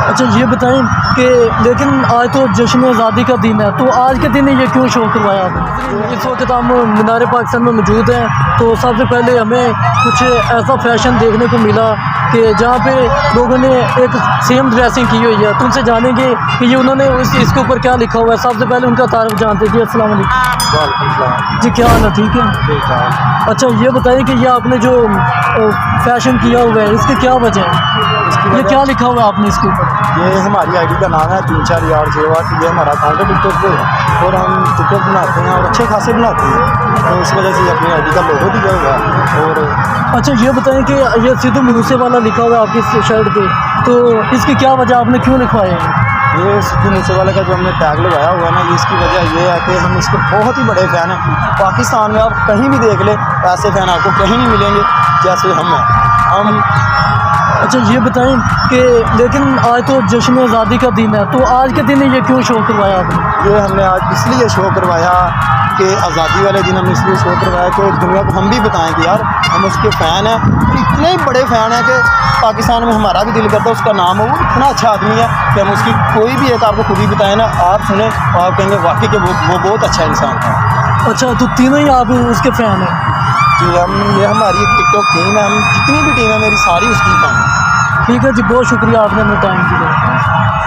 اچھا یہ بتائیں کہ لیکن آج تو جشن آزادی کا دن ہے، تو آج کے دن یہ کیوں شو کروایا آپ نے؟ اس وقت ہم مینار پاکستان میں موجود ہیں، تو سب سے پہلے ہمیں کچھ ایسا فیشن دیکھنے کو ملا کہ جہاں پہ لوگوں نے ایک سیم ڈریسنگ کی ہوئی ہے، تو ان سے جانیں گے کہ یہ انہوں نے اس کے اوپر کیا لکھا ہوا ہے۔ سب سے پہلے ان کا تعارف جانتے ہیں۔ جی السلام علیکم۔ وعلیکم السلام۔ جی کیا حال ہے؟ ٹھیک ہے۔ ٹھیک ٹھاک۔ اچھا یہ بتائیں کہ یہ آپ نے جو فیشن کیا ہوا ہے اس کی کیا وجہ ہے؟ یہ کیا لکھا ہوا ہے آپ نے اس کے اوپر؟ یہ ہماری آئی ڈی کا نام ہے 34 یہ ہمارا اکاؤنٹ ہے ٹک ٹاک پہ، اور ہم ٹک ٹاک بناتے ہیں اور اچھے خاصے بناتے ہیں، تو اس وجہ سے اپنی آئی ڈی کا لوگو دیا ہوا ہے۔ اور اچھا یہ بتائیں کہ یہ سدھو موسے والا لکھا ہوا ہے آپ کی شرٹ پہ، تو اس کی کیا وجہ، آپ نے کیوں لکھوایا ہے؟ یہ سدھو موسے والے کا جو ہم نے ٹیگ لگایا ہوا ہے نا، اس کی وجہ یہ ہے کہ ہم اس کے بہت ہی بڑے فین ہیں۔ پاکستان میں آپ کہیں بھی دیکھ لیں ایسے فین آپ کو کہیں نہیں ملیں گے جیسے ہم ہیں ہم۔ اچھا یہ بتائیں کہ لیکن آج تو جشن آزادی کا دن ہے، تو آج کے دن یہ کیوں شو کروایا آپ نے؟ یہ ہم نے آج اس لیے شو کروایا کہ آزادی والے دن ہم اس لیے شو کروایا کہ دنیا کو ہم بھی بتائیں کہ یار ہم اس کے فین ہیں، اور اتنے بڑے فین ہیں کہ پاکستان میں ہمارا بھی دل کرتا ہے اس کا نام ہو، وہ اتنا اچھا آدمی ہے کہ ہم اس کی کوئی بھی ایک آپ کو خود ہی بتائیں نا، آپ سنیں اور آپ کہیں گے واقعی کہ وہ بہت اچھا انسان تھا۔ اچھا تو تینوں ہی آپ اس کے فین ہیں؟ جی یہ ہماری ٹک ٹاک ٹیم ہے، ہم جتنی بھی ٹیم ہے میری ساری اس کی فین ہے۔ ٹھیک ہے جی، بہت شکریہ آپ نے ہمیں ٹائم دیا۔